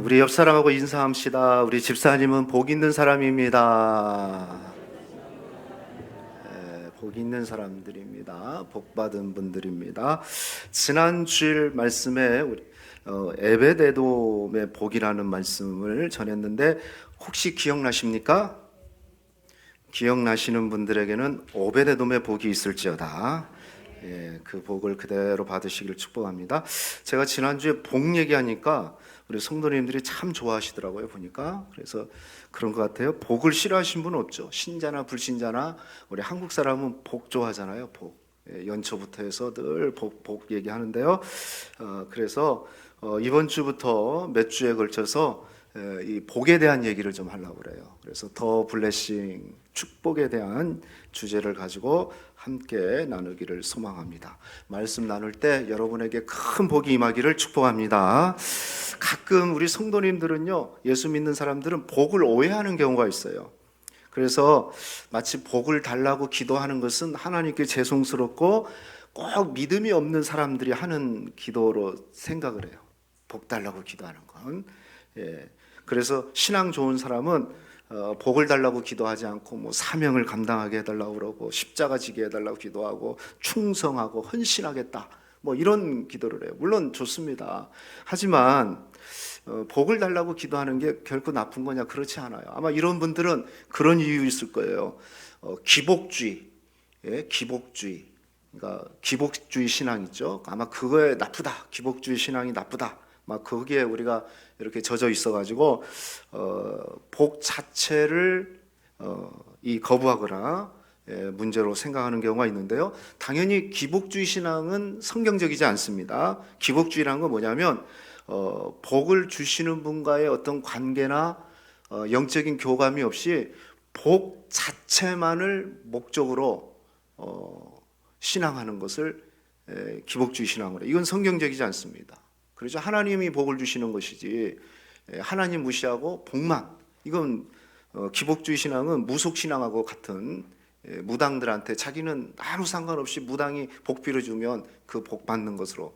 우리 옆 사람하고 인사합시다. 우리 집사님은 복 있는 사람입니다. 복 있는 사람들입니다. 복 받은 분들입니다. 지난 주일 말씀에 우리 에베데돔의 복이라는 말씀을 전했는데 혹시 기억나십니까? 기억나시는 분들에게는 오베데돔의 복이 있을지어다. 그 복을 그대로 받으시길 축복합니다. 제가 지난주에 복 얘기하니까 우리 성도님들이 참 좋아하시더라고요, 보니까. 그래서 그런 것 같아요. 복을 싫어하시는 분은 없죠. 신자나 불신자나 우리 한국 사람은 복 좋아하잖아요. 복. 연초부터 해서 늘 복 얘기하는데요. 그래서 이번 주부터 몇 주에 걸쳐서 이 복에 대한 얘기를 좀 하려고 그래요. 그래서 더 블레싱, 축복에 대한 주제를 가지고 함께 나누기를 소망합니다. 말씀 나눌 때 여러분에게 큰 복이 임하기를 축복합니다. 가끔 우리 성도님들은요, 예수 믿는 사람들은 복을 오해하는 경우가 있어요. 그래서 마치 복을 달라고 기도하는 것은 하나님께 죄송스럽고 꼭 믿음이 없는 사람들이 하는 기도로 생각을 해요. 복 달라고 기도하는 건. 그래서 신앙 좋은 사람은 복을 달라고 기도하지 않고 뭐 사명을 감당하게 해달라고 그러고 십자가 지게 해달라고 기도하고 충성하고 헌신하겠다 뭐 이런 기도를 해요. 물론 좋습니다. 하지만 복을 달라고 기도하는 게 결코 나쁜 거냐? 그렇지 않아요. 아마 이런 분들은 그런 이유 있을 거예요. 기복주의, 기복주의, 그러니까 기복주의 신앙 있죠. 아마 그거에 나쁘다. 기복주의 신앙이 나쁘다. 막 거기에 우리가 이렇게 젖어 있어가지고 복 자체를 이 거부하거나 문제로 생각하는 경우가 있는데요. 당연히 기복주의 신앙은 성경적이지 않습니다. 기복주의라는 건 뭐냐면 복을 주시는 분과의 어떤 관계나 영적인 교감이 없이 복 자체만을 목적으로 신앙하는 것을 기복주의 신앙으로 해요. 이건 성경적이지 않습니다. 그렇죠. 하나님이 복을 주시는 것이지 하나님 무시하고 복만, 이건 기복주의 신앙은 무속 신앙하고 같은, 무당들한테 자기는 아무 상관없이 무당이 복 빌어주면 그 복 받는 것으로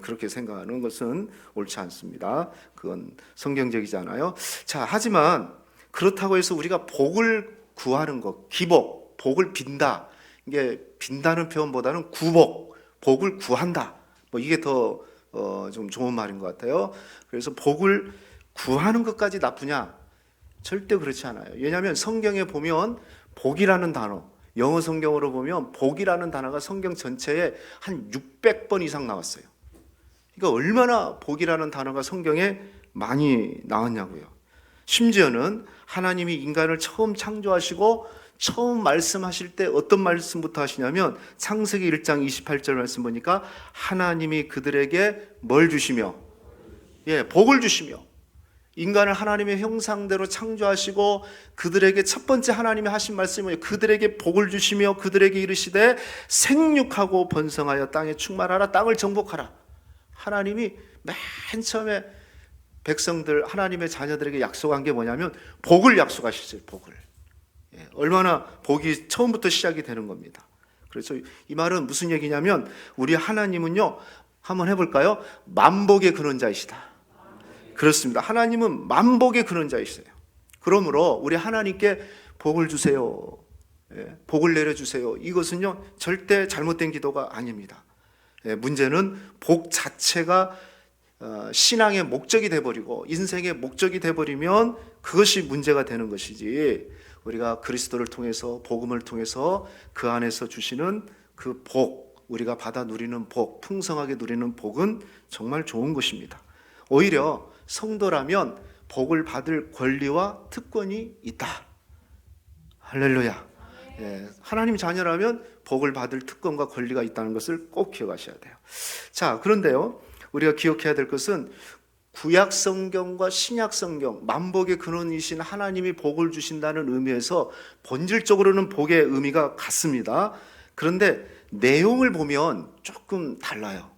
그렇게 생각하는 것은 옳지 않습니다. 그건 성경적이지 않아요. 자, 하지만 그렇다고 해서 우리가 복을 구하는 것, 기복, 복을 빈다, 이게 빈다는 표현보다는 구복, 복을 구한다, 뭐 이게 더 좀 좋은 말인 것 같아요. 그래서 복을 구하는 것까지 나쁘냐? 절대 그렇지 않아요. 왜냐하면 성경에 보면 복이라는 단어, 영어 성경으로 보면 복이라는 단어가 성경 전체에 한 600번 이상 나왔어요. 그러니까 얼마나 복이라는 단어가 성경에 많이 나왔냐고요. 심지어는 하나님이 인간을 처음 창조하시고 처음 말씀하실 때 어떤 말씀부터 하시냐면 창세기 1장 28절 말씀 보니까 하나님이 그들에게 뭘 주시며, 복을 주시며, 인간을 하나님의 형상대로 창조하시고 그들에게 첫 번째 하나님이 하신 말씀은 그들에게 복을 주시며 그들에게 이르시되 생육하고 번성하여 땅에 충만하라, 땅을 정복하라. 하나님이 맨 처음에 백성들, 하나님의 자녀들에게 약속한 게 뭐냐면 복을 약속하셨어요. 복을. 얼마나 복이 처음부터 시작이 되는 겁니다. 그래서 이 말은 무슨 얘기냐면 우리 하나님은요, 한번 해볼까요? 만복의 근원자이시다. 그렇습니다. 하나님은 만복의 근원자이세요. 그러므로 우리 하나님께 복을 주세요, 복을 내려주세요, 이것은요 절대 잘못된 기도가 아닙니다. 문제는 복 자체가 신앙의 목적이 돼버리고 인생의 목적이 돼버리면 그것이 문제가 되는 것이지, 우리가 그리스도를 통해서 복음을 통해서 그 안에서 주시는 그 복, 우리가 받아 누리는 복, 풍성하게 누리는 복은 정말 좋은 것입니다. 오히려 성도라면 복을 받을 권리와 특권이 있다. 할렐루야. 하나님 자녀라면 복을 받을 특권과 권리가 있다는 것을 꼭 기억하셔야 돼요. 자, 그런데요, 우리가 기억해야 될 것은 구약 성경과 신약 성경, 만복의 근원이신 하나님이 복을 주신다는 의미에서 본질적으로는 복의 의미가 같습니다. 그런데 내용을 보면 조금 달라요.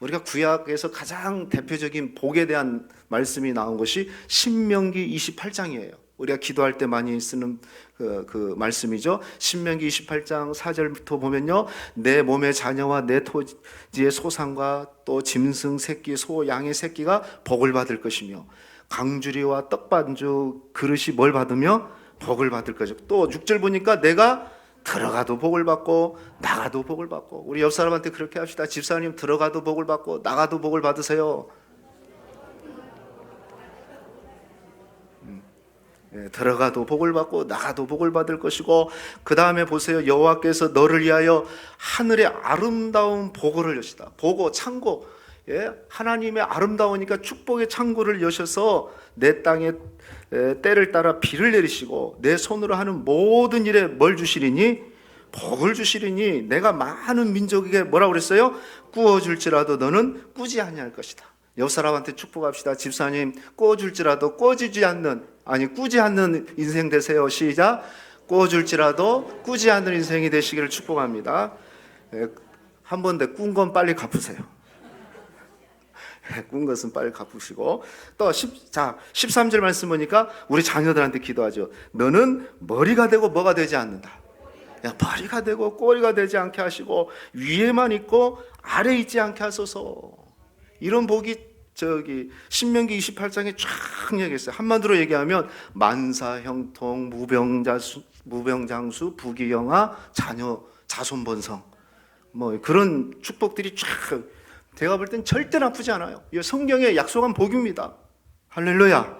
우리가 구약에서 가장 대표적인 복에 대한 말씀이 나온 것이 신명기 28장이에요. 우리가 기도할 때 많이 쓰는 그 말씀이죠. 신명기 28장 4절부터 보면요, 내 몸의 자녀와 내 토지의 소산과 또 짐승 새끼, 소, 양의 새끼가 복을 받을 것이며 강주리와 떡반죽 그릇이 뭘 받으며 복을 받을 거죠. 또 6절 보니까 내가 들어가도 복을 받고 나가도 복을 받고. 우리 옆 사람한테 그렇게 합시다. 집사님 들어가도 복을 받고 나가도 복을 받으세요. 들어가도 복을 받고 나가도 복을 받을 것이고, 그 다음에 보세요. 여호와께서 너를 위하여 하늘의 아름다운 보고를 여시다. 보고, 창고. 하나님의 아름다우니까 축복의 창고를 여셔서 내 땅에 때를 따라 비를 내리시고 내 손으로 하는 모든 일에 뭘 주시리니? 복을 주시리니 내가 많은 민족에게 뭐라고 그랬어요? 꾸어줄지라도 너는 꾸지 아니할 것이다. 옆 사람한테 축복합시다. 집사님 꾸어줄지라도 꾸어지지 않는, 아니 꾸지 않는 인생 되세요. 시작. 꾸어줄지라도 꾸지 않는 인생이 되시기를 축복합니다. 한 번 더 꾼 건 빨리 갚으세요. 꾼 것은 빨리 갚으시고. 또 13절 말씀 보니까 우리 자녀들한테 기도하죠. 너는 머리가 되고 뭐가 되지 않는다. 머리가 되고 꼬리가 되지 않게 하시고 위에만 있고 아래 있지 않게 하소서. 이런 복이 신명기 28장에 쫙 얘기했어요. 한마디로 얘기하면 만사형통, 무병장수, 부귀영화, 자손번성, 뭐 그런 축복들이 쫙. 제가 볼 땐 절대 나쁘지 않아요. 이 성경에 약속한 복입니다. 할렐루야.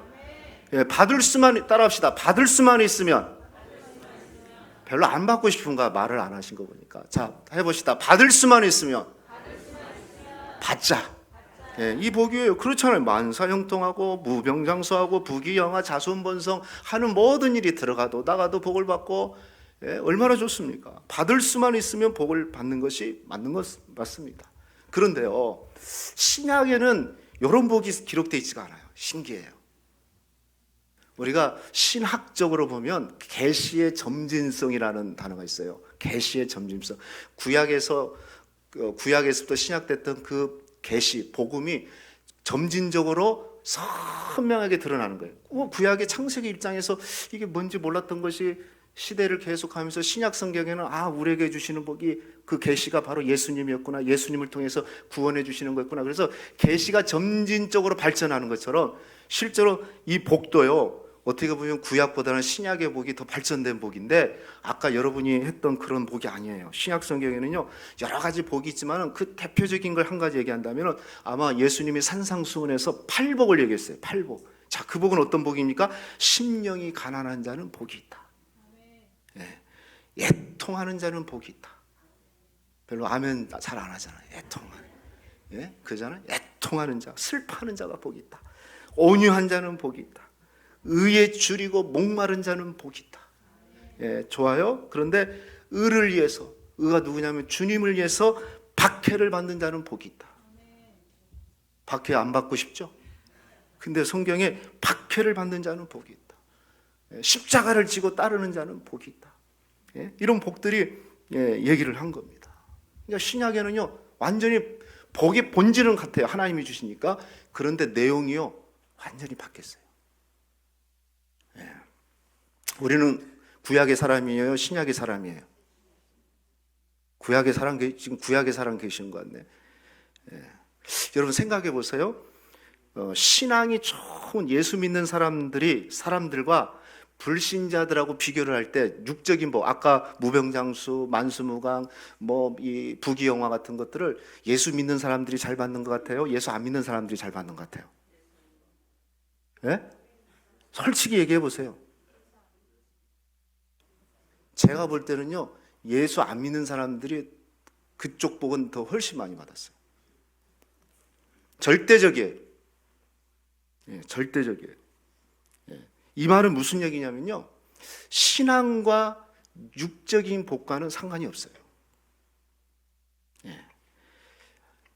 받을 수만, 따라합시다. 받을 수만 있으면. 별로 안 받고 싶은가 말을 안 하신 거 보니까. 자, 해봅시다. 받을 수만 있으면 받자. 이 복이에요. 그렇잖아요. 만사형통하고 무병장수하고 부귀영화, 자손번성 하는 모든 일이 들어가도 나가도 복을 받고, 얼마나 좋습니까? 받을 수만 있으면 복을 받는 것이 맞는 것 맞습니다. 그런데요, 신약에는 이런 복이 기록되어 있지가 않아요. 신기해요. 우리가 신학적으로 보면 계시의 점진성이라는 단어가 있어요. 계시의 점진성. 구약에서부터 신약됐던 그 계시, 복음이 점진적으로 선명하게 드러나는 거예요. 구약의 창세기 입장에서 이게 뭔지 몰랐던 것이 시대를 계속하면서 신약 성경에는 우리에게 주시는 복이 그 계시가 바로 예수님이었구나. 예수님을 통해서 구원해 주시는 거였구나. 그래서 계시가 점진적으로 발전하는 것처럼 실제로 이 복도요, 어떻게 보면 구약보다는 신약의 복이 더 발전된 복인데, 아까 여러분이 했던 그런 복이 아니에요. 신약 성경에는요 여러 가지 복이 있지만 그 대표적인 걸 한 가지 얘기한다면 아마 예수님이 산상수훈에서 팔복을 얘기했어요. 팔복. 자, 그 복은 어떤 복입니까? 심령이 가난한 자는 복이 있다. 애통하는 자는 복이 있다. 별로 아멘 잘 안 하잖아요. 애통하는. 그잖아요. 애통하는 자, 슬퍼하는 자가 복이 있다. 온유한 자는 복이 있다. 의에 줄이고 목마른 자는 복이 있다. 좋아요. 그런데 의를 위해서, 의가 누구냐면 주님을 위해서 박해를 받는 자는 복이 있다. 박해 안 받고 싶죠? 근데 성경에 박해를 받는 자는 복이 있다. 십자가를 지고 따르는 자는 복이 있다. 이런 복들이 얘기를 한 겁니다. 그러니까 신약에는요 완전히 복의 본질은 같아요. 하나님이 주시니까. 그런데 내용이요 완전히 바뀌었어요. 우리는 구약의 사람이에요, 신약의 사람이에요? 지금 구약의 사람 계시는 것 같네. 여러분 생각해 보세요. 신앙이 좋은 예수 믿는 사람들과 불신자들하고 비교를 할 때 육적인 복, 아까 무병장수, 만수무강, 이 부귀영화 같은 것들을 예수 믿는 사람들이 잘 받는 것 같아요? 예수 안 믿는 사람들이 잘 받는 것 같아요? 솔직히 얘기해 보세요. 제가 볼 때는요 예수 안 믿는 사람들이 그쪽 복은 더 훨씬 많이 받았어요. 절대적이에요. 절대적이에요. 이 말은 무슨 얘기냐면요, 신앙과 육적인 복과는 상관이 없어요.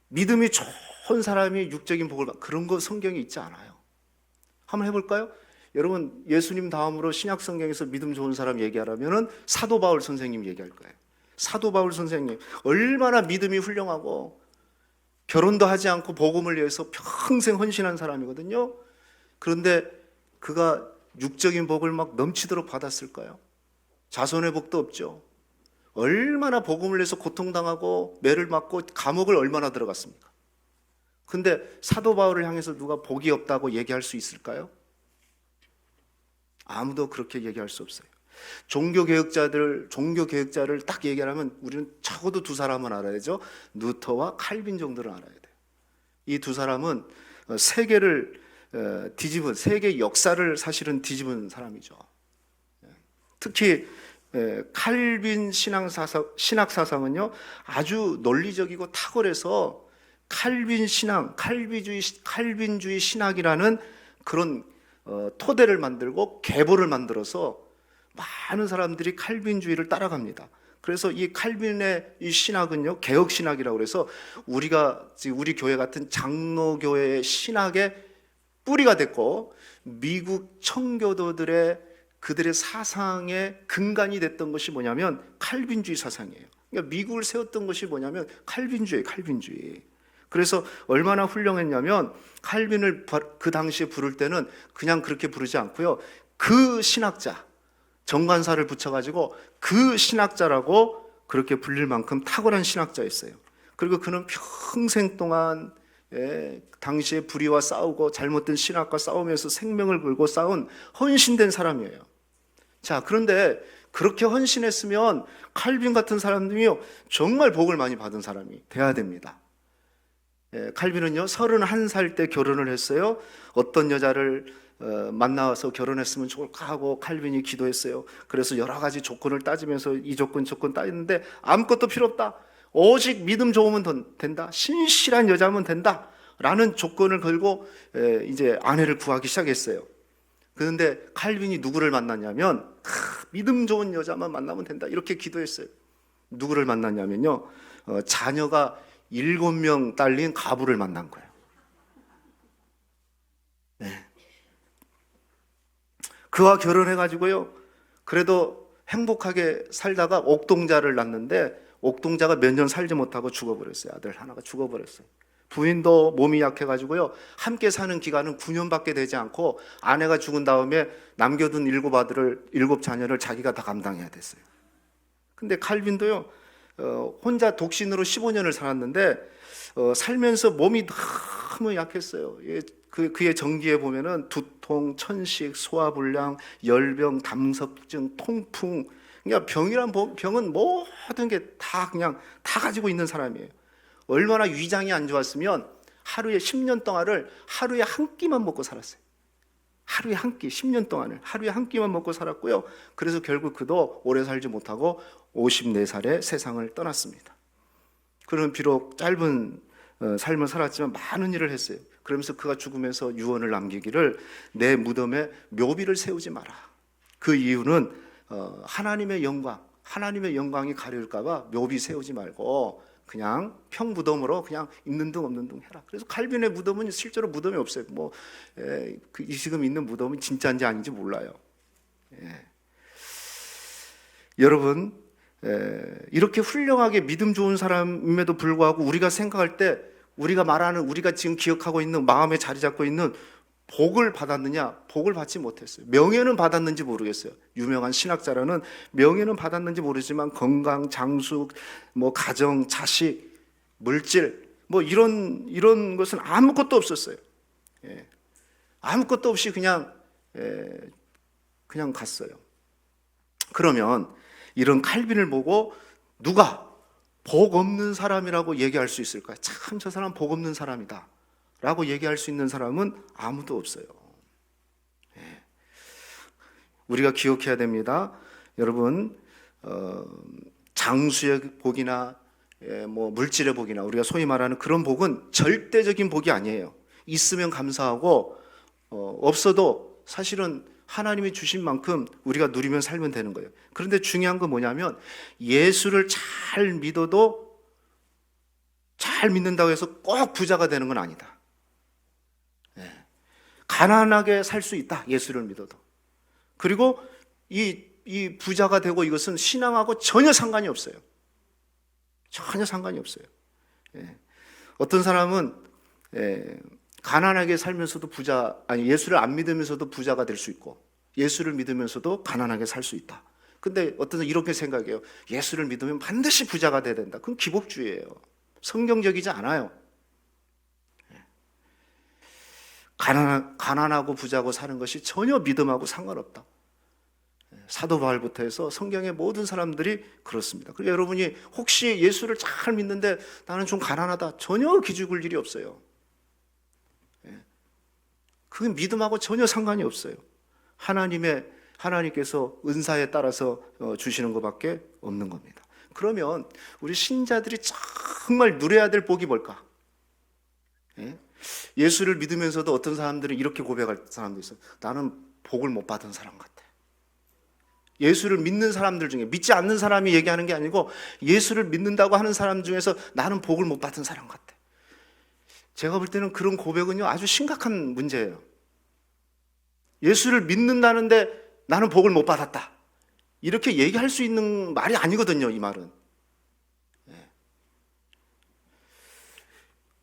믿음이 좋은 사람이 육적인 복을 그런 거 성경에 있지 않아요. 한번 해볼까요? 여러분 예수님 다음으로 신약 성경에서 믿음 좋은 사람 얘기하라면은 사도 바울 선생님 얘기할 거예요. 사도 바울 선생님 얼마나 믿음이 훌륭하고 결혼도 하지 않고 복음을 위해서 평생 헌신한 사람이거든요. 그런데 그가 육적인 복을 막 넘치도록 받았을까요? 자손의 복도 없죠. 얼마나 복음을 위해서 고통당하고 매를 맞고 감옥을 얼마나 들어갔습니까? 근데 사도 바울을 향해서 누가 복이 없다고 얘기할 수 있을까요? 아무도 그렇게 얘기할 수 없어요. 종교개혁자를 딱 얘기하면 우리는 적어도 두 사람은 알아야죠. 루터와 칼빈 정도를 알아야 돼요. 이 두 사람은 세계를 뒤집은, 세계 역사를 사실은 뒤집은 사람이죠. 특히 칼빈 신학사상은요 아주 논리적이고 탁월해서 칼빈 신앙, 칼빈주의 신학이라는 그런 토대를 만들고 계보를 만들어서 많은 사람들이 칼빈주의를 따라갑니다. 그래서 이 칼빈의 이 신학은요 개혁 신학이라고 그래서 우리가 우리 교회 같은 장로교회의 신학의 뿌리가 됐고 미국 청교도들의 그들의 사상의 근간이 됐던 것이 뭐냐면 칼빈주의 사상이에요. 그러니까 미국을 세웠던 것이 뭐냐면 칼빈주의. 그래서 얼마나 훌륭했냐면 칼빈을 그 당시에 부를 때는 그냥 그렇게 부르지 않고요. 그 신학자, 정관사를 붙여가지고 그 신학자라고 그렇게 불릴 만큼 탁월한 신학자였어요. 그리고 그는 평생 동안 당시에 불의와 싸우고 잘못된 신학과 싸우면서 생명을 걸고 싸운 헌신된 사람이에요. 자, 그런데 그렇게 헌신했으면 칼빈 같은 사람들이요 정말 복을 많이 받은 사람이 돼야 됩니다. 칼빈은요 31살 때 결혼을 했어요. 어떤 여자를 만나서 결혼했으면 좋을까 하고 칼빈이 기도했어요. 그래서 여러 가지 조건을 따지면서 이 조건 따지는데 아무것도 필요 없다. 오직 믿음 좋으면 된다. 신실한 여자면 된다. 라는 조건을 걸고 이제 아내를 구하기 시작했어요. 그런데 칼빈이 누구를 만났냐면 믿음 좋은 여자만 만나면 된다. 이렇게 기도했어요. 누구를 만났냐면요. 자녀가 7명 딸린 가부를 만난 거예요. 네. 그와 결혼해가지고요. 그래도 행복하게 살다가 옥동자를 낳는데 옥동자가 몇 년 살지 못하고 죽어버렸어요. 아들 하나가 죽어버렸어요. 부인도 몸이 약해가지고요. 함께 사는 기간은 9년밖에 되지 않고 아내가 죽은 다음에 남겨둔 7자녀를 자기가 다 감당해야 됐어요. 근데 칼빈도요. 혼자 독신으로 15년을 살았는데 살면서 몸이 너무 약했어요. 그의 정기에 보면은 두통, 천식, 소화불량, 열병, 담석증, 통풍. 그러니까 병은 모든 게 다 그냥 다 가지고 있는 사람이에요. 얼마나 위장이 안 좋았으면 하루에 10년 동안을 하루에 한 끼만 먹고 살았어요. 하루에 한 끼, 10년 동안을 하루에 한 끼만 먹고 살았고요. 그래서 결국 그도 오래 살지 못하고 54살에 세상을 떠났습니다. 그는 비록 짧은 삶을 살았지만 많은 일을 했어요. 그러면서 그가 죽으면서 유언을 남기기를 내 무덤에 묘비를 세우지 마라. 그 이유는 하나님의 영광이 가려울까 봐 묘비 세우지 말고 그냥 평무덤으로 그냥 있는 둥 없는 둥 해라. 그래서 칼빈의 무덤은 실제로 무덤이 없어요. 이 지금 있는 무덤이 진짜인지 아닌지 몰라요. 여러분, 이렇게 훌륭하게 믿음 좋은 사람임에도 불구하고 우리가 생각할 때 우리가 지금 기억하고 있는 마음에 자리 잡고 있는 복을 받았느냐? 복을 받지 못했어요. 명예는 받았는지 모르겠어요. 유명한 신학자라는 명예는 받았는지 모르지만 건강, 장수, 가정, 자식, 물질 이런 것은 아무것도 없었어요. 아무것도 없이 그냥 갔어요. 그러면 이런 칼빈을 보고 누가 복 없는 사람이라고 얘기할 수 있을까요? 참 저 사람 복 없는 사람이다 라고 얘기할 수 있는 사람은 아무도 없어요. 우리가 기억해야 됩니다. 여러분, 장수의 복이나 물질의 복이나 우리가 소위 말하는 그런 복은 절대적인 복이 아니에요. 있으면 감사하고 없어도 사실은 하나님이 주신 만큼 우리가 누리면 살면 되는 거예요. 그런데 중요한 건 뭐냐면 예수를 잘 믿어도 잘 믿는다고 해서 꼭 부자가 되는 건 아니다. 가난하게 살 수 있다. 예수를 믿어도. 그리고 이 부자가 되고 이것은 신앙하고 전혀 상관이 없어요. 전혀 상관이 없어요. 어떤 사람은 가난하게 살면서도 예수를 안 믿으면서도 부자가 될 수 있고 예수를 믿으면서도 가난하게 살 수 있다. 근데 어떤 사람은 이렇게 생각해요. 예수를 믿으면 반드시 부자가 돼야 된다. 그건 기복주의예요. 성경적이지 않아요. 가난하고 부자고 사는 것이 전혀 믿음하고 상관없다. 사도 바울부터 해서 성경의 모든 사람들이 그렇습니다. 그러니까 여러분이 혹시 예수를 잘 믿는데 나는 좀 가난하다, 전혀 기죽을 일이 없어요. 그건 믿음하고 전혀 상관이 없어요. 하나님께서 은사에 따라서 주시는 것밖에 없는 겁니다. 그러면 우리 신자들이 정말 누려야 될 복이 뭘까? 예수를 믿으면서도 어떤 사람들은 이렇게 고백할 사람도 있어요. 나는 복을 못 받은 사람 같아. 예수를 믿는 사람들 중에, 믿지 않는 사람이 얘기하는 게 아니고 예수를 믿는다고 하는 사람 중에서 나는 복을 못 받은 사람 같아. 제가 볼 때는 그런 고백은요, 아주 심각한 문제예요. 예수를 믿는다는데 나는 복을 못 받았다, 이렇게 얘기할 수 있는 말이 아니거든요, 이 말은.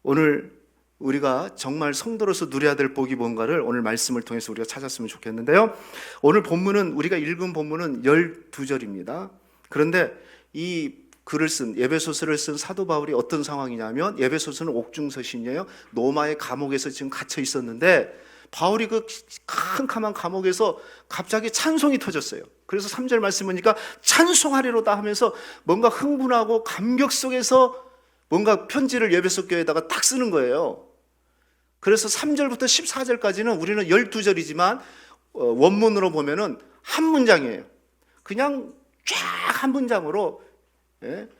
오늘 우리가 정말 성도로서 누려야 될 복이 뭔가를 오늘 말씀을 통해서 우리가 찾았으면 좋겠는데요. 오늘 본문은, 우리가 읽은 본문은 12절입니다. 그런데 이 글을 쓴, 에베소서를 쓴 사도 바울이 어떤 상황이냐면, 에베소서는 옥중서신이에요. 로마의 감옥에서 지금 갇혀 있었는데 바울이 그 캄캄한 감옥에서 갑자기 찬송이 터졌어요. 그래서 3절 말씀 보니까 찬송하리로다 하면서 뭔가 흥분하고 감격 속에서 뭔가 편지를 에베소 교회에다가 딱 쓰는 거예요. 그래서 3절부터 14절까지는 우리는 12절이지만 원문으로 보면은 한 문장이에요. 그냥 쫙 한 문장으로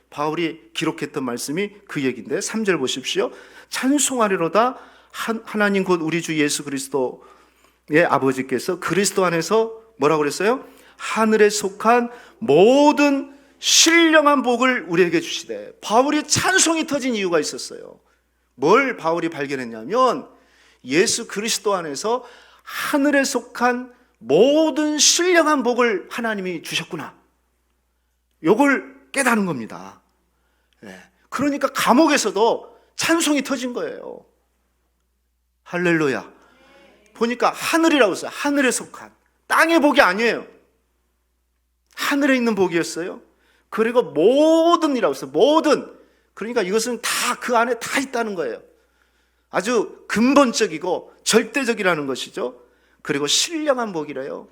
바울이 기록했던 말씀이 그 얘기인데, 3절 보십시오. 찬송하리로다 하나님 곧 우리 주 예수 그리스도의 아버지께서 그리스도 안에서 뭐라고 그랬어요? 하늘에 속한 모든 신령한 복을 우리에게 주시되. 바울이 찬송이 터진 이유가 있었어요. 뭘 바울이 발견했냐면, 예수 그리스도 안에서 하늘에 속한 모든 신령한 복을 하나님이 주셨구나, 요걸 깨닫는 겁니다. 그러니까 감옥에서도 찬송이 터진 거예요. 할렐루야. 보니까 하늘이라고 했어요. 하늘에 속한, 땅의 복이 아니에요. 하늘에 있는 복이었어요. 그리고 모든이라고 했어요. 모든. 그러니까 이것은 다 그 안에 다 있다는 거예요. 아주 근본적이고 절대적이라는 것이죠. 그리고 신령한 복이래요.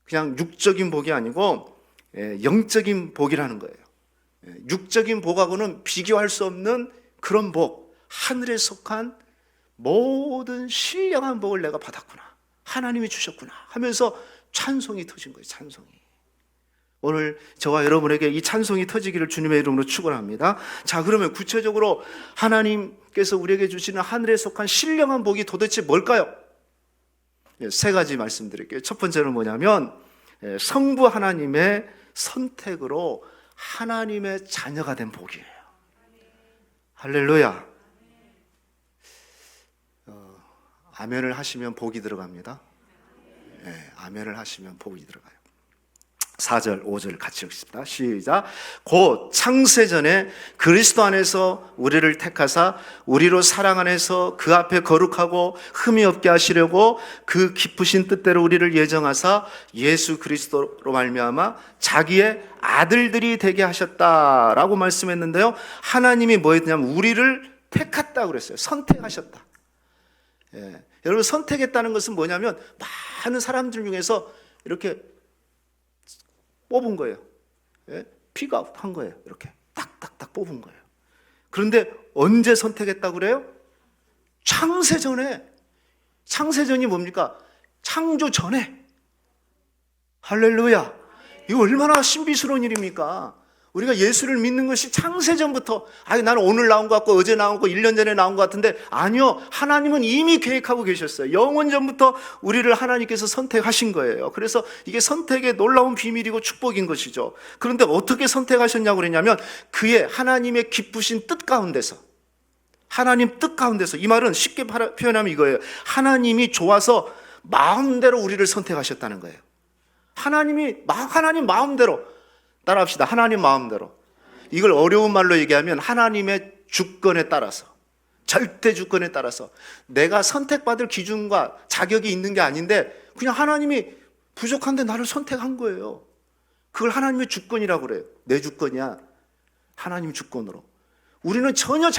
그냥 육적인 복이 아니고 영적인 복이라는 거예요. 육적인 복하고는 비교할 수 없는 그런 복, 하늘에 속한 모든 신령한 복을 내가 받았구나, 하나님이 주셨구나 하면서 찬송이 터진 거예요. 찬송이. 오늘 저와 여러분에게 이 찬송이 터지기를 주님의 이름으로 축원합니다. 자, 그러면 구체적으로 하나님께서 우리에게 주시는 하늘에 속한 신령한 복이 도대체 뭘까요? 세 가지 말씀드릴게요. 첫 번째는 뭐냐면, 성부 하나님의 선택으로 하나님의 자녀가 된 복이에요. 할렐루야. 아멘을 하시면 복이 들어갑니다. 아멘을 하시면 복이 들어가요. 4절, 5절 같이 읽습니다. 시작. 곧 창세전에 그리스도 안에서 우리를 택하사 우리로 사랑 안에서 그 앞에 거룩하고 흠이 없게 하시려고 그 기쁘신 뜻대로 우리를 예정하사 예수 그리스도로 말미암아 자기의 아들들이 되게 하셨다라고 말씀했는데요. 하나님이 뭐 했냐면 우리를 택했다고 그랬어요. 선택하셨다. 여러분, 선택했다는 것은 뭐냐면 많은 사람들 중에서 이렇게 뽑은 거예요. 픽아웃 한 거예요. 이렇게 딱딱딱 뽑은 거예요. 그런데 언제 선택했다고 그래요? 창세전에. 창세전이 뭡니까? 창조 전에. 할렐루야. 이거 얼마나 신비스러운 일입니까? 우리가 예수를 믿는 것이 창세전부터, 나는 오늘 나온 것 같고 어제 나온 것 같고 1년 전에 나온 것 같은데, 아니요, 하나님은 이미 계획하고 계셨어요. 영원전부터 우리를 하나님께서 선택하신 거예요. 그래서 이게 선택의 놀라운 비밀이고 축복인 것이죠. 그런데 어떻게 선택하셨냐고 그랬냐면, 그의 하나님의 기쁘신 뜻 가운데서, 하나님 뜻 가운데서. 이 말은 쉽게 표현하면 이거예요. 하나님이 좋아서 마음대로 우리를 선택하셨다는 거예요. 하나님 마음대로. 따라합시다. 하나님 마음대로. 이걸 어려운 말로 얘기하면 하나님의 주권에 따라서, 절대 주권에 따라서, 내가 선택받을 기준과 자격이 있는 게 아닌데 그냥 하나님이 부족한데 나를 선택한 거예요. 그걸 하나님의 주권이라고 그래요. 내 주권이야. 하나님 주권으로. 우리는 전혀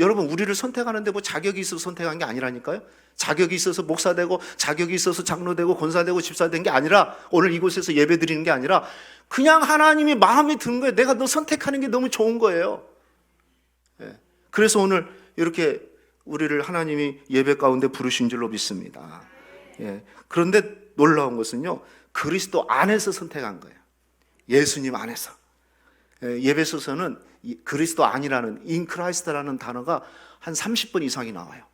여러분, 우리를 선택하는데 뭐 자격이 있어서 선택한 게 아니라니까요. 자격이 있어서 목사 되고, 자격이 있어서 장로 되고, 권사 되고, 집사 된 게 아니라, 오늘 이곳에서 예배 드리는 게 아니라, 그냥 하나님이 마음에 드는 거예요. 내가 너 선택하는 게 너무 좋은 거예요. 예. 그래서 오늘 이렇게 우리를 하나님이 예배 가운데 부르신 줄로 믿습니다. 예. 그런데 놀라운 것은요, 그리스도 안에서 선택한 거예요. 예수님 안에서. 예배소서는 그리스도 안이라는, in Christ라는 단어가 한 30번 이상이 나와요.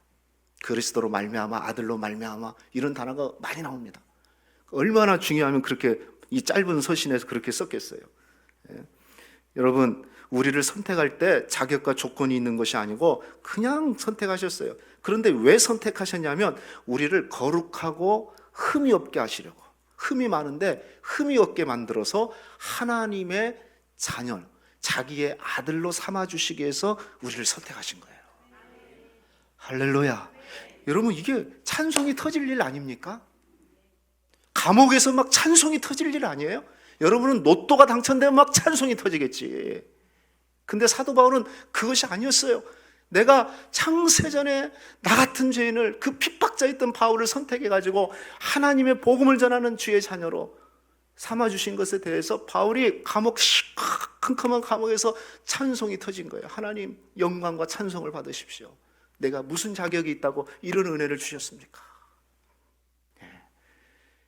그리스도로 말미암아, 아들로 말미암아, 이런 단어가 많이 나옵니다. 얼마나 중요하면 그렇게 이 짧은 서신에서 그렇게 썼겠어요. 여러분, 우리를 선택할 때 자격과 조건이 있는 것이 아니고 그냥 선택하셨어요. 그런데 왜 선택하셨냐면 우리를 거룩하고 흠이 없게 하시려고. 흠이 많은데 흠이 없게 만들어서 하나님의 자녀, 자기의 아들로 삼아주시기 위해서 우리를 선택하신 거예요. 할렐루야. 여러분, 이게 찬송이 터질 일 아닙니까? 감옥에서 막 찬송이 터질 일 아니에요? 여러분은 로또가 당첨되면 막 찬송이 터지겠지. 근데 사도 바울은 그것이 아니었어요. 내가 창세전에 나 같은 죄인을, 그 핍박자였던 바울을 선택해가지고 하나님의 복음을 전하는 주의 자녀로 삼아주신 것에 대해서 바울이 캄캄한 감옥에서 찬송이 터진 거예요. 하나님, 영광과 찬송을 받으십시오. 내가 무슨 자격이 있다고 이런 은혜를 주셨습니까?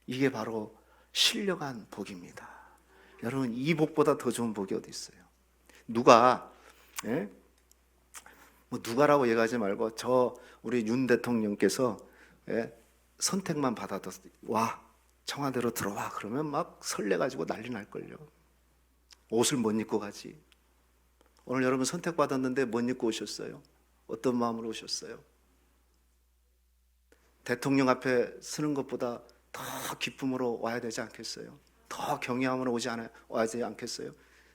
이게 바로 신령한 복입니다. 여러분, 이 복보다 더 좋은 복이 어디 있어요? 누가, 뭐 누가라고 얘기하지 말고 우리 윤 대통령께서 선택만 받아도 와, 청와대로 들어와, 그러면 막 설레가지고 난리 날걸요. 옷을 못 입고 가지. 오늘 여러분 선택받았는데 못 입고 오셨어요? 어떤 마음으로 오셨어요? 대통령 앞에 서는 것보다 더 기쁨으로 와야 되지 않겠어요? 더 경외함으로 와야 되지 않겠어요?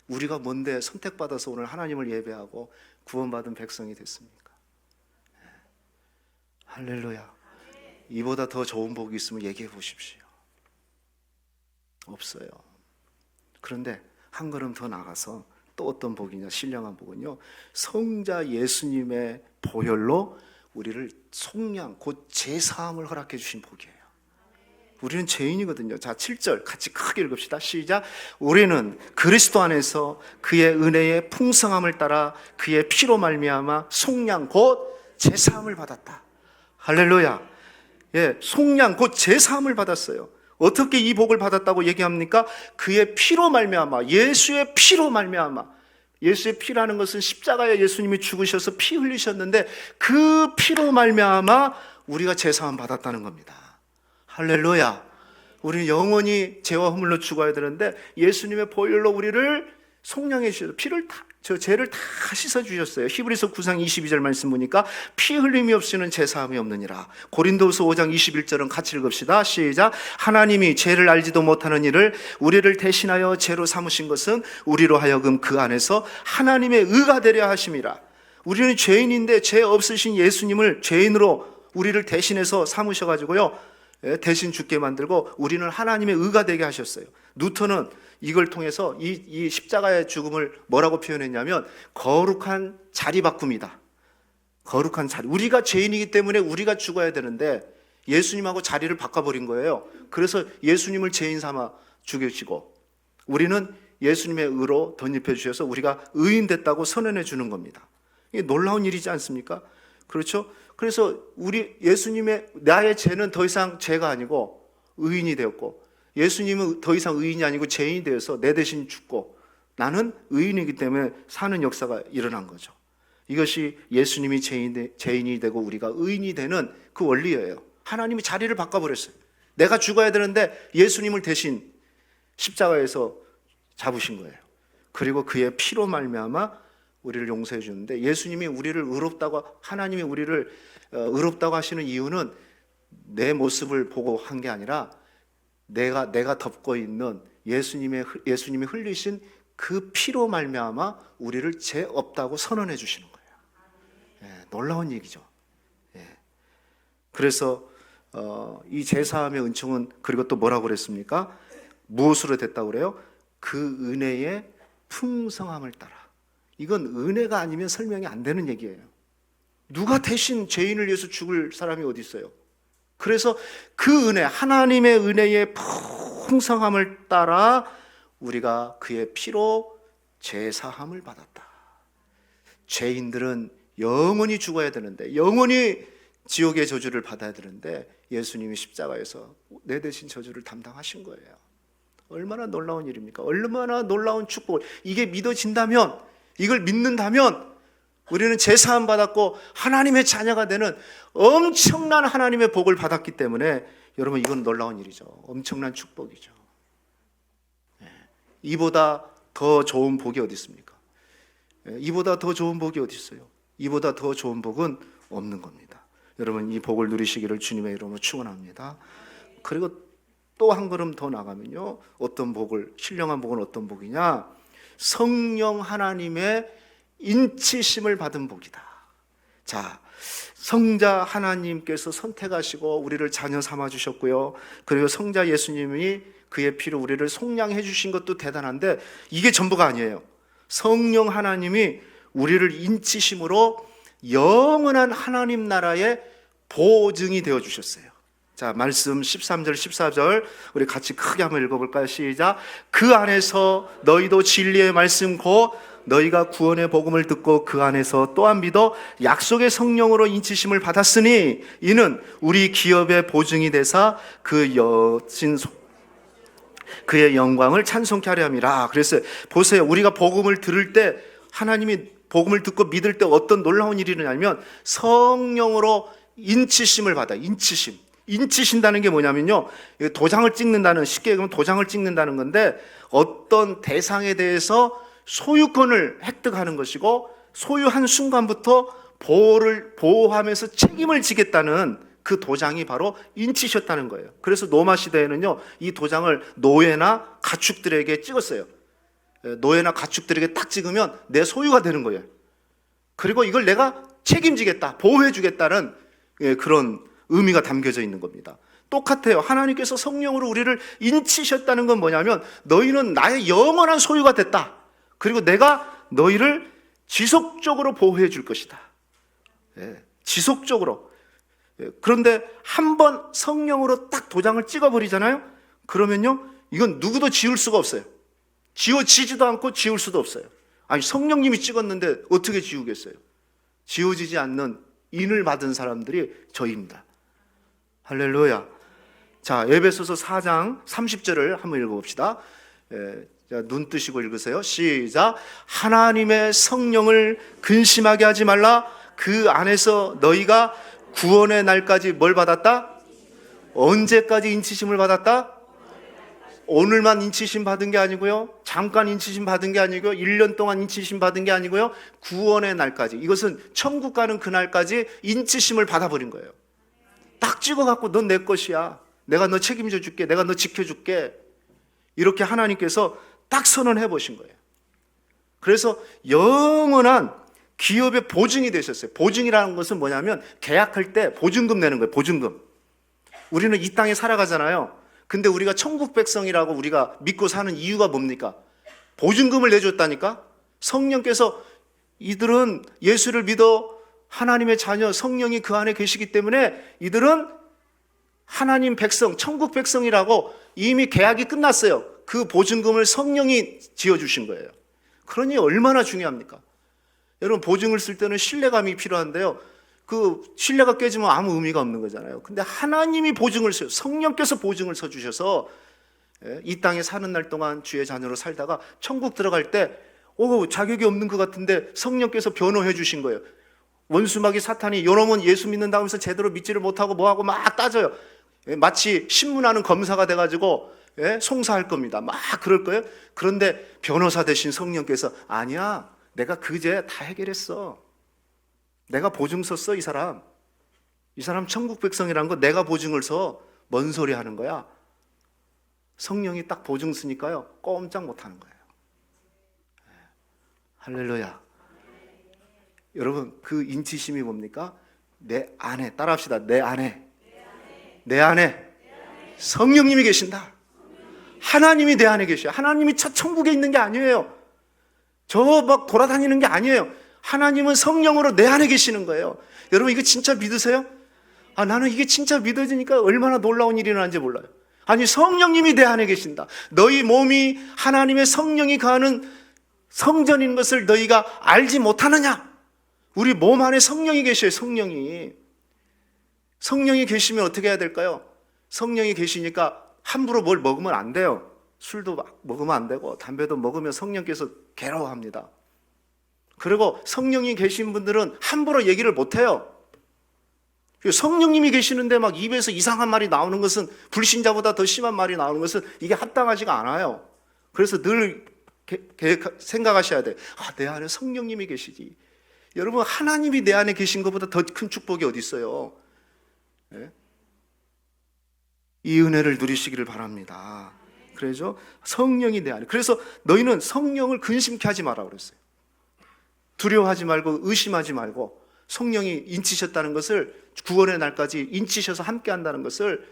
우리가 뭔데 선택받아서 오늘 하나님을 예배하고 구원받은 백성이 됐습니까? 할렐루야. 이보다 더 좋은 복이 있으면 얘기해 보십시오. 없어요. 그런데 한 걸음 더 나가서 또 어떤 복이냐, 신령한 복은요, 성자 예수님의 보혈로 우리를 속량, 곧 제사함을 허락해 주신 복이에요. 우리는 죄인이거든요. 자, 7절 같이 크게 읽읍시다. 시작. 우리는 그리스도 안에서 그의 은혜의 풍성함을 따라 그의 피로 말미암아 속량, 곧 제사함을 받았다. 할렐루야. 예, 속량, 곧 제사함을 받았어요. 어떻게 이 복을 받았다고 얘기합니까? 그의 피로 말미암아, 예수의 피로 말미암아. 예수의 피라는 것은 십자가에 예수님이 죽으셔서 피 흘리셨는데 그 피로 말미암아 우리가 제사함 받았다는 겁니다. 할렐루야. 우리는 영원히 죄와 허물로 죽어야 되는데 예수님의 보혈로 우리를 속량해 주셔서 죄를 다 씻어 주셨어요. 히브리서 9장 22절 말씀 보니까 피 흘림이 없이는 제사함이 없느니라. 고린도후서 5장 21절은 같이 읽읍시다. 시작. 하나님이 죄를 알지도 못하는 이를 우리를 대신하여 죄로 삼으신 것은 우리로 하여금 그 안에서 하나님의 의가 되려 하심이라. 우리는 죄인인데 죄 없으신 예수님을 죄인으로 우리를 대신해서 삼으셔가지고요, 대신 죽게 만들고 우리는 하나님의 의가 되게 하셨어요. 누턴은 이걸 통해서 이 십자가의 죽음을 뭐라고 표현했냐면 거룩한 자리 바꿈이다. 거룩한 자리. 우리가 죄인이기 때문에 우리가 죽어야 되는데 예수님하고 자리를 바꿔버린 거예요. 그래서 예수님을 죄인 삼아 죽이시고 우리는 예수님의 의로 덧입혀 주셔서 우리가 의인 됐다고 선언해 주는 겁니다. 이게 놀라운 일이지 않습니까? 그렇죠? 그래서 예수님의 나의 죄는 더 이상 죄가 아니고 의인이 되었고, 예수님은 더 이상 의인이 아니고 죄인이 되어서 내 대신 죽고 나는 의인이기 때문에 사는 역사가 일어난 거죠. 이것이 예수님이 죄인이 되고 우리가 의인이 되는 그 원리예요. 하나님이 자리를 바꿔버렸어요. 내가 죽어야 되는데 예수님을 대신 십자가에서 잡으신 거예요. 그리고 그의 피로 말미암아 우리를 용서해 주는데, 예수님이 우리를 의롭다고, 하나님이 우리를 의롭다고 하시는 이유는 내 모습을 보고 한 게 아니라 내가 덮고 있는 예수님이 흘리신 그 피로 말미암아 우리를 죄 없다고 선언해 주시는 거예요. 예, 놀라운 얘기죠. 예. 그래서 이 제사함의 은총은, 그리고 또 뭐라고 그랬습니까? 무엇으로 됐다고 그래요? 그 은혜의 풍성함을 따라. 이건 은혜가 아니면 설명이 안 되는 얘기예요. 누가 대신 죄인을 위해서 죽을 사람이 어디 있어요? 그래서 그 은혜, 하나님의 은혜의 풍성함을 따라 우리가 그의 피로 제사함을 받았다. 죄인들은 영원히 죽어야 되는데, 영원히 지옥의 저주를 받아야 되는데 예수님이 십자가에서 내 대신 저주를 담당하신 거예요. 얼마나 놀라운 일입니까? 얼마나 놀라운 축복을. 이게 믿어진다면, 이걸 믿는다면 우리는 제사함 받았고 하나님의 자녀가 되는 엄청난 하나님의 복을 받았기 때문에 여러분, 이건 놀라운 일이죠. 엄청난 축복이죠. 이보다 더 좋은 복이 어디 있습니까? 이보다 더 좋은 복이 어디 있어요? 이보다 더 좋은 복은 없는 겁니다. 여러분, 이 복을 누리시기를 주님의 이름으로 축원합니다. 그리고 또 한 걸음 더 나가면요, 어떤 복을, 신령한 복은 어떤 복이냐? 성령 하나님의 인치심을 받은 복이다. 자, 성자 하나님께서 선택하시고 우리를 자녀 삼아 주셨고요, 그리고 성자 예수님이 그의 피로 우리를 속량해 주신 것도 대단한데 이게 전부가 아니에요. 성령 하나님이 우리를 인치심으로 영원한 하나님 나라의 보증이 되어 주셨어요. 자, 말씀 13절 14절 우리 같이 크게 한번 읽어볼까요? 시작. 그 안에서 너희도 진리의 말씀 곧 너희가 구원의 복음을 듣고 그 안에서 또한 믿어 약속의 성령으로 인치심을 받았으니 이는 우리 기업의 보증이 되사 그 여신 그의 영광을 찬송케 하려 함이라. 그래서 보세요, 우리가 복음을 들을 때, 하나님이 복음을 듣고 믿을 때 어떤 놀라운 일이 일어나냐면 성령으로 인치심을 받아. 인치신다는 게 뭐냐면요, 도장을 찍는다는, 쉽게 얘기하면 도장을 찍는다는 건데 어떤 대상에 대해서 소유권을 획득하는 것이고 소유한 순간부터 보호하면서 책임을 지겠다는 그 도장이 바로 인치셨다는 거예요. 그래서 로마 시대에는요, 이 도장을 노예나 가축들에게 찍었어요. 노예나 가축들에게 딱 찍으면 내 소유가 되는 거예요. 그리고 이걸 내가 책임지겠다, 보호해주겠다는 그런 의미가 담겨져 있는 겁니다. 똑같아요. 하나님께서 성령으로 우리를 인치셨다는 건 뭐냐면 너희는 나의 영원한 소유가 됐다. 그리고 내가 너희를 지속적으로 보호해 줄 것이다. 지속적으로. 그런데 한번 성령으로 딱 도장을 찍어버리잖아요. 그러면요, 이건 누구도 지울 수가 없어요. 지워지지도 않고 지울 수도 없어요. 아니, 성령님이 찍었는데 어떻게 지우겠어요? 지워지지 않는 인을 받은 사람들이 저희입니다. 할렐루야. 자, 에베소서 4장 30절을 한번 읽어봅시다. 자, 눈 뜨시고 읽으세요. 시작. 하나님의 성령을 근심하게 하지 말라. 그 안에서 너희가 구원의 날까지 뭘 받았다? 언제까지 인치심을 받았다? 오늘만 인치심 받은 게 아니고요, 잠깐 인치심 받은 게 아니고요, 1년 동안 인치심 받은 게 아니고요, 구원의 날까지. 이것은 천국 가는 그날까지 인치심을 받아버린 거예요. 딱 찍어갖고 넌 내 것이야, 내가 너 책임져 줄게, 내가 너 지켜줄게, 이렇게 하나님께서 딱 선언해 보신 거예요. 그래서 영원한 기업의 보증이 되셨어요. 보증이라는 것은 뭐냐면 계약할 때 보증금 내는 거예요. 보증금. 우리는 이 땅에 살아가잖아요. 근데 우리가 천국 백성이라고 우리가 믿고 사는 이유가 뭡니까? 보증금을 내줬다니까? 성령께서 이들은 예수를 믿어 하나님의 자녀, 성령이 그 안에 계시기 때문에 이들은 하나님 백성, 천국 백성이라고 이미 계약이 끝났어요. 그 보증금을 성령이 지어주신 거예요. 그러니 얼마나 중요합니까? 여러분, 보증을 쓸 때는 신뢰감이 필요한데요, 그 신뢰가 깨지면 아무 의미가 없는 거잖아요. 근데 하나님이 보증을 써요. 성령께서 보증을 서주셔서 이 땅에 사는 날 동안 주의 자녀로 살다가 천국 들어갈 때 자격이 없는 것 같은데 성령께서 변호해 주신 거예요. 원수마귀 사탄이 요놈은 예수 믿는다고 해서 제대로 믿지를 못하고 뭐하고 막 따져요. 마치 신문하는 검사가 돼가지고 송사할 겁니다. 막 그럴 거예요. 그런데 변호사 되신 성령께서 아니야, 내가 그 죄 다 해결했어. 내가 보증 섰어. 이 사람 천국 백성이라는 거 내가 보증을 서. 뭔 소리 하는 거야? 성령이 딱 보증 쓰니까요, 꼼짝 못 하는 거예요. 할렐루야. 여러분, 그 인치심이 뭡니까? 내 안에, 따라합시다. 내 안에 성령님이 계신다. 하나님이 내 안에 계셔요. 하나님이 첫 천국에 있는 게 아니에요. 저 막 돌아다니는 게 아니에요. 하나님은 성령으로 내 안에 계시는 거예요. 여러분 이거 진짜 믿으세요? 나는 이게 진짜 믿어지니까 얼마나 놀라운 일이 일어나는지 몰라요. 아니, 성령님이 내 안에 계신다. 너희 몸이 하나님의 성령이 거하는 성전인 것을 너희가 알지 못하느냐? 우리 몸 안에 성령이 계셔요. 성령이 계시면 어떻게 해야 될까요? 성령이 계시니까 함부로 뭘 먹으면 안 돼요. 술도 먹으면 안 되고 담배도 먹으면 성령께서 괴로워합니다. 그리고 성령이 계신 분들은 함부로 얘기를 못 해요. 성령님이 계시는데 막 입에서 이상한 말이 나오는 것은, 불신자보다 더 심한 말이 나오는 것은 이게 합당하지가 않아요. 그래서 늘 생각하셔야 돼요. 내 안에 성령님이 계시지. 여러분, 하나님이 내 안에 계신 것보다 더 큰 축복이 어디 있어요? 네? 이 은혜를 누리시기를 바랍니다. 그래서 성령이 내 안에. 그래서 너희는 성령을 근심케 하지 마라 그랬어요. 두려워하지 말고 의심하지 말고, 성령이 인치셨다는 것을, 구원의 날까지 인치셔서 함께 한다는 것을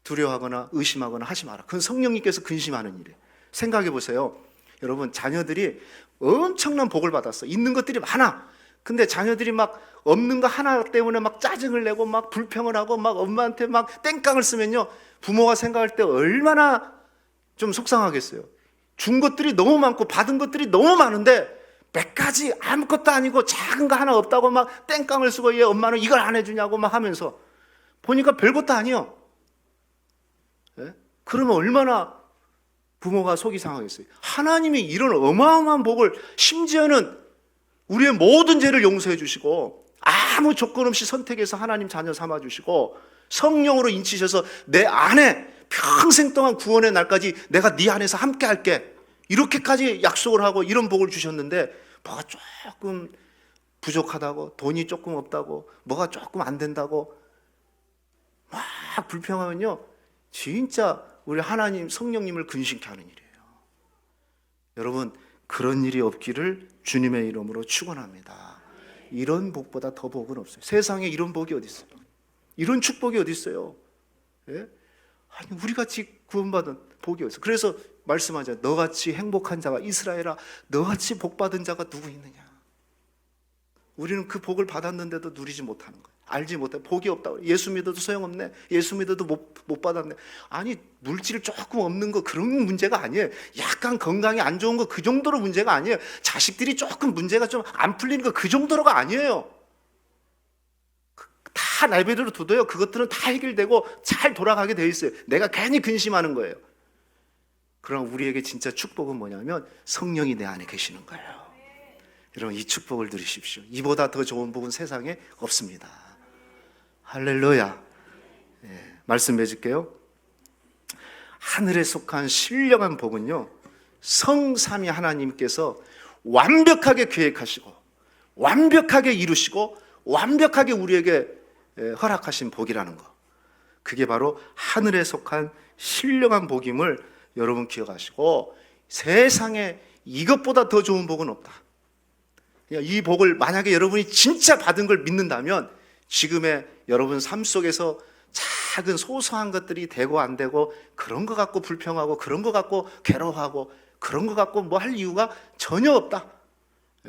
두려워하거나 의심하거나 하지 마라. 그건 성령님께서 근심하는 일이에요. 생각해 보세요. 여러분, 자녀들이 엄청난 복을 받았어. 있는 것들이 많아. 근데 자녀들이 막 없는 거 하나 때문에 막 짜증을 내고 막 불평을 하고 막 엄마한테 막 땡깡을 쓰면요, 부모가 생각할 때 얼마나 좀 속상하겠어요. 준 것들이 너무 많고 받은 것들이 너무 많은데 몇 가지 아무것도 아니고 작은 거 하나 없다고 막 땡깡을 쓰고, 얘 엄마는 이걸 안 해주냐고 막 하면서, 보니까 별것도 아니요. 예? 그러면 얼마나 부모가 속이 상하겠어요. 하나님이 이런 어마어마한 복을, 심지어는 우리의 모든 죄를 용서해 주시고 아무 조건 없이 선택해서 하나님 자녀 삼아 주시고 성령으로 인치셔서 내 안에 평생 동안 구원의 날까지 내가 네 안에서 함께 할게, 이렇게까지 약속을 하고 이런 복을 주셨는데, 뭐가 조금 부족하다고, 돈이 조금 없다고, 뭐가 조금 안 된다고 막 불평하면요, 진짜 우리 하나님 성령님을 근심케 하는 일이에요. 여러분, 그런 일이 없기를 주님의 이름으로 축원합니다. 이런 복보다 더 복은 없어요. 세상에 이런 복이 어디 있어요? 이런 축복이 어디 있어요? 예? 아니, 우리같이 구원받은 복이 어디 있어요? 그래서 말씀하잖아요. 너같이 행복한 자가, 이스라엘아, 너같이 복받은 자가 누구 있느냐? 우리는 그 복을 받았는데도 누리지 못하는 거예요. 알지 못해. 복이 없다고. 예수 믿어도 소용없네. 예수 믿어도 못 받았네. 아니, 물질 조금 없는 거 그런 문제가 아니에요. 약간 건강이 안 좋은 거 그 정도로 문제가 아니에요. 자식들이 조금 문제가 좀 안 풀리는 거 그 정도로가 아니에요. 다 날배대로 둬둬요. 그것들은 다 해결되고 잘 돌아가게 돼 있어요. 내가 괜히 근심하는 거예요. 그럼 우리에게 진짜 축복은 뭐냐면 성령이 내 안에 계시는 거예요. 여러분, 이 축복을 누리십시오. 이보다 더 좋은 복은 세상에 없습니다. 할렐루야. 말씀 맺을게요. 하늘에 속한 신령한 복은요, 성삼위 하나님께서 완벽하게 계획하시고 완벽하게 이루시고 완벽하게 우리에게 허락하신 복이라는 거, 그게 바로 하늘에 속한 신령한 복임을 여러분 기억하시고, 세상에 이것보다 더 좋은 복은 없다. 이 복을 만약에 여러분이 진짜 받은 걸 믿는다면, 지금의 여러분 삶 속에서 작은 소소한 것들이 되고 안 되고, 그런 거 갖고 불평하고, 그런 거 갖고 괴로워하고, 그런 거 갖고 뭐 할 이유가 전혀 없다.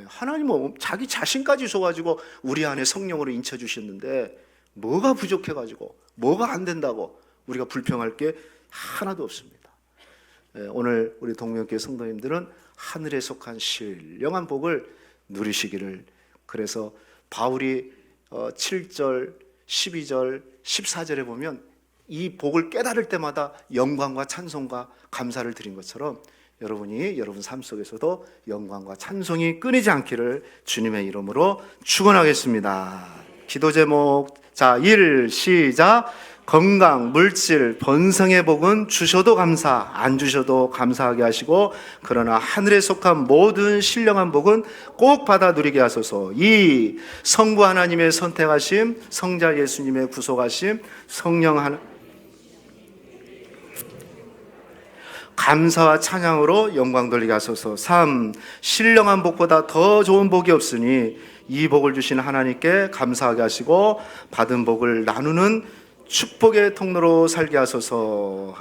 하나님은 자기 자신까지 줘가지고 우리 안에 성령으로 인쳐주셨는데, 뭐가 부족해가지고 뭐가 안 된다고 우리가 불평할 게 하나도 없습니다. 오늘 우리 동명교회 성도님들은 하늘에 속한 신령한 복을 누리시기를. 그래서 바울이 7절, 12절, 14절에 보면 이 복을 깨달을 때마다 영광과 찬송과 감사를 드린 것처럼, 여러분이 여러분 삶 속에서도 영광과 찬송이 끊이지 않기를 주님의 이름으로 축원하겠습니다. 기도 제목, 자, 1 시작. 건강, 물질, 번성의 복은 주셔도 감사, 안 주셔도 감사하게 하시고, 그러나 하늘에 속한 모든 신령한 복은 꼭 받아 누리게 하소서. 2. 성부 하나님의 선택하심, 성자 예수님의 구속하심, 성령 하나 감사와 찬양으로 영광 돌리게 하소서. 3. 신령한 복보다 더 좋은 복이 없으니 이 복을 주신 하나님께 감사하게 하시고 받은 복을 나누는 축복의 통로로 살게 하소서.